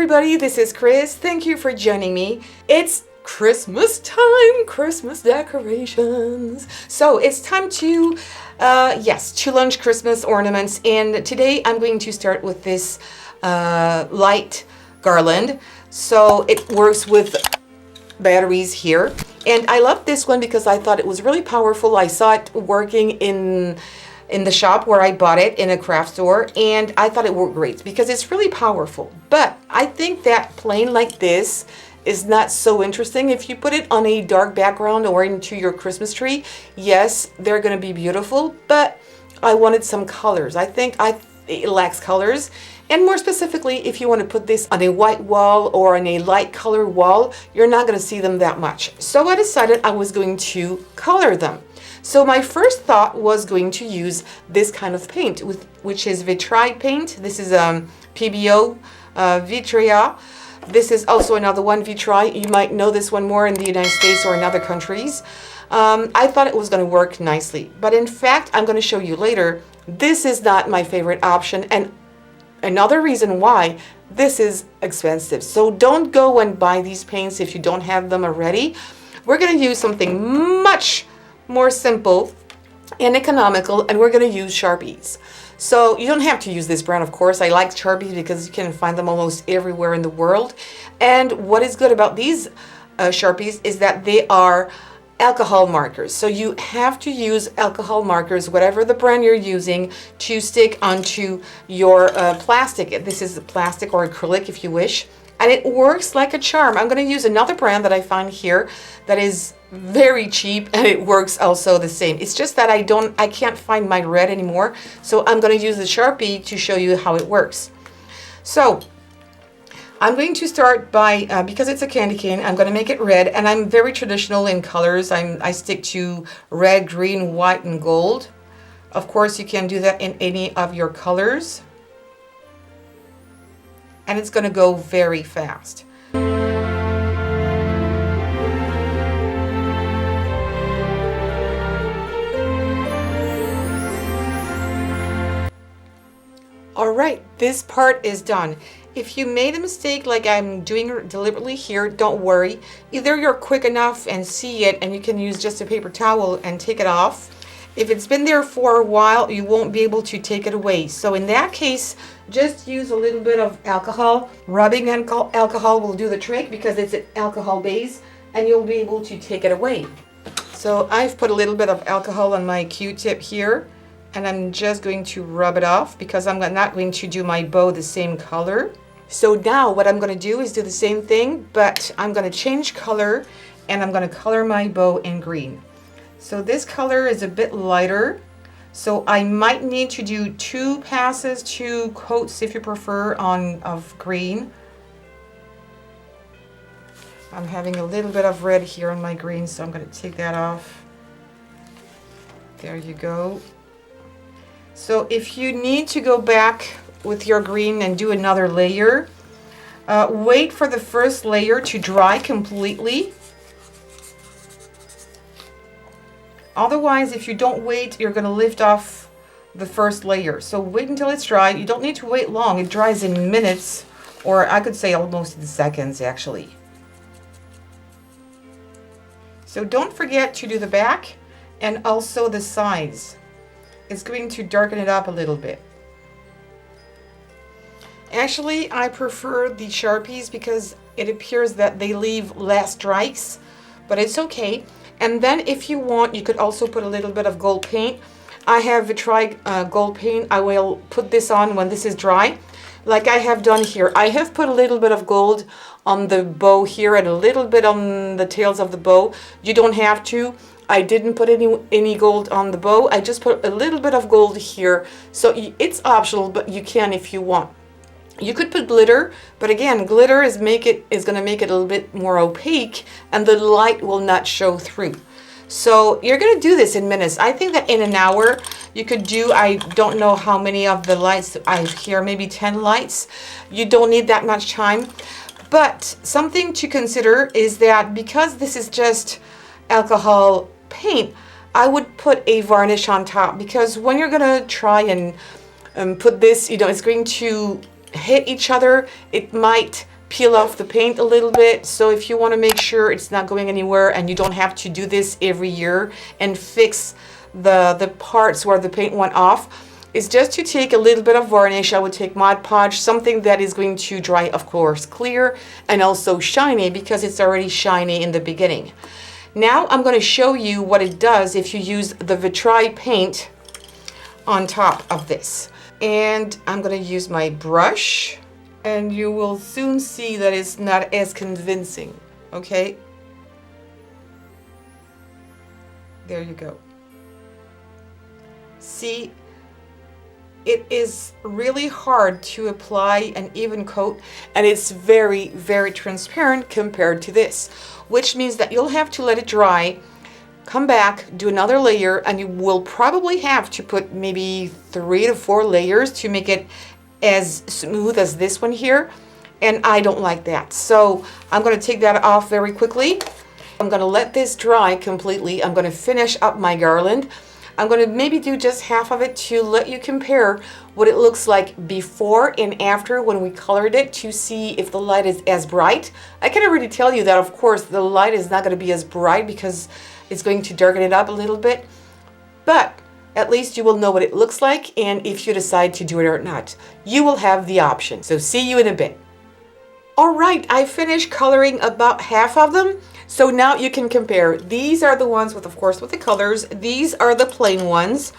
everybody, this is Chris. Thank you for joining me. It's Christmas time, Christmas decorations. So it's time to, to launch Christmas ornaments. And today I'm going to start with this light garland. So it works with batteries here. And I love this one because I thought it was really powerful. I saw it working in the shop where I bought it in a craft store, and I thought it worked great because it's really powerful. But I think that plain like this is not so interesting. If you put it on a dark background or into your Christmas tree, yes, they're going to be beautiful, but I wanted some colors. I think it lacks colors. And more specifically, if you want to put this on a white wall or on a light color wall, you're not going to see them that much. So I decided I was going to color them. So my first thought was going to use this kind of paint, which is vitrite paint. This is PBO Vitria. This is also another one, vitrite. You might know this one more in the United States or in other countries. I thought it was going to work nicely, but in fact, I'm going to show you later, this is not my favorite option. And another reason why, this is expensive. So don't go and buy these paints if you don't have them already. We're going to use something much more simple and economical, and we're going to use Sharpies. So you don't have to use this brand, of course. I like Sharpies because you can find them almost everywhere in the world. And what is good about these Sharpies is that they are alcohol markers. So you have to use alcohol markers, whatever the brand you're using, to stick onto your plastic. This is plastic or acrylic if you wish. And it works like a charm. I'm going to use another brand that I find here that is very cheap, and it works also the same. It's just that I can't find my red anymore. So I'm going to use the Sharpie to show you how it works. So I'm going to start by, because it's a candy cane, I'm going to make it red, and I'm very traditional in colors. I stick to red, green, white, and gold. Of course, you can do that in any of your colors. And it's going to go very fast. All right, this part is done. If you made a mistake like I'm doing deliberately here, don't worry. Either you're quick enough and see it and you can use just a paper towel and take it off. If it's been there for a while, you won't be able to take it away. So in that case, just use a little bit of alcohol. Rubbing alcohol will do the trick because it's an alcohol base, and you'll be able to take it away. So I've put a little bit of alcohol on my Q-tip here, and I'm just going to rub it off because I'm not going to do my bow the same color. So now what I'm going to do is do the same thing, but I'm going to change color, and I'm going to color my bow in green. So this color is a bit lighter, so I might need to do 2 passes, 2 coats if you prefer of green. I'm having a little bit of red here on my green, so I'm going to take that off. There you go. So if you need to go back with your green and do another layer, wait for the first layer to dry completely. Otherwise, if you don't wait, you're going to lift off the first layer. So wait until it's dry. You don't need to wait long. It dries in minutes, or I could say almost in seconds, actually. So don't forget to do the back and also the sides. It's going to darken it up a little bit. Actually, I prefer the Sharpies because it appears that they leave less strikes, but it's okay. And then if you want, you could also put a little bit of gold paint. I have tried gold paint. I will put this on when this is dry, like I have done here. I have put a little bit of gold on the bow here and a little bit on the tails of the bow. You don't have to. I didn't put any gold on the bow. I just put a little bit of gold here. So it's optional, but you can if you want. You could put glitter, but again, glitter is going to make it a little bit more opaque, and the light will not show through. So you're going to do this in minutes. I think that in an hour you could do, I don't know how many of the lights I have here, maybe 10 lights. You don't need that much time. But something to consider is that because this is just alcohol paint, I would put a varnish on top, because when you're going to try and put this, it's going to hit each other. It might peel off the paint a little bit. So if you want to make sure it's not going anywhere and you don't have to do this every year and fix the parts where the paint went off, is just to take a little bit of varnish. I would take Mod Podge, something that is going to dry, of course, clear and also shiny, because it's already shiny in the beginning. Now I'm going to show you what it does if you use the Vitrai paint on top of this. And I'm going to use my brush, and you will soon see that it's not as convincing. Okay? There you go. See? It is really hard to apply an even coat, and it's very, very transparent compared to this, which means that you'll have to let it dry, come back, do another layer, and you will probably have to put maybe 3 to 4 layers to make it as smooth as this one here, and I don't like that. So I'm going to take that off very quickly. I'm going to let this dry completely. I'm going to finish up my garland. I'm going to maybe do just half of it to let you compare what it looks like before and after when we colored it, to see if the light is as bright. I can already tell you that, of course, the light is not going to be as bright because it's going to darken it up a little bit, but at least you will know what it looks like, and if you decide to do it or not, you will have the option. So see you in a bit. All right, I finished coloring about half of them. So now you can compare. These are the ones with, of course, with the colors. These are the plain ones.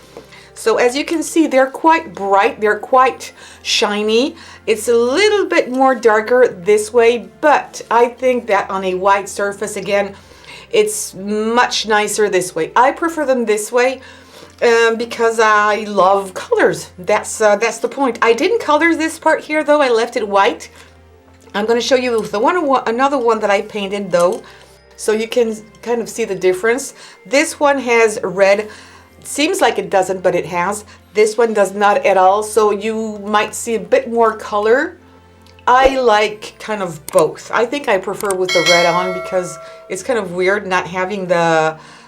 So as you can see, they're quite bright. They're quite shiny. It's a little bit more darker this way, but I think that on a white surface, again, it's much nicer this way. I prefer them this way because I love colors. That's the point. I didn't color this part here, though. I left it white. I'm going to show you another one that I painted, though, so you can kind of see the difference. This one has red. It seems like it doesn't, but it has. This one does not at all, so you might see a bit more color. I like kind of both. I think I prefer with the red on because it's kind of weird not having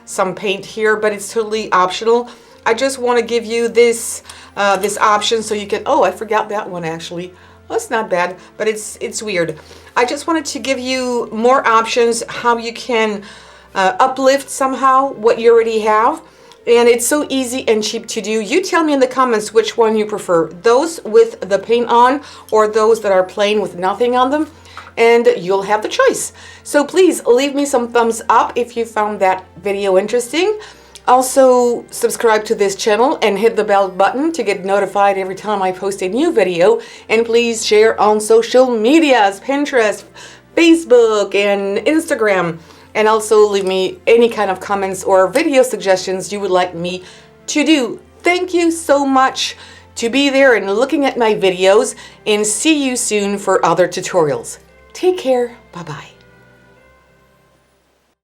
some paint here, but it's totally optional. I just want to give you this this option so you can, oh, I forgot that one actually. Well, it's not bad, but it's weird. I just wanted to give you more options how you can uplift somehow what you already have. And it's so easy and cheap to do. You tell me in the comments which one you prefer. Those with the paint on or those that are plain with nothing on them. And you'll have the choice. So please leave me some thumbs up if you found that video interesting. Also, subscribe to this channel and hit the bell button to get notified every time I post a new video. And please share on social medias, Pinterest, Facebook, and Instagram. And also leave me any kind of comments or video suggestions you would like me to do. Thank you so much to be there and looking at my videos, and see you soon for other tutorials. Take care. Bye-bye.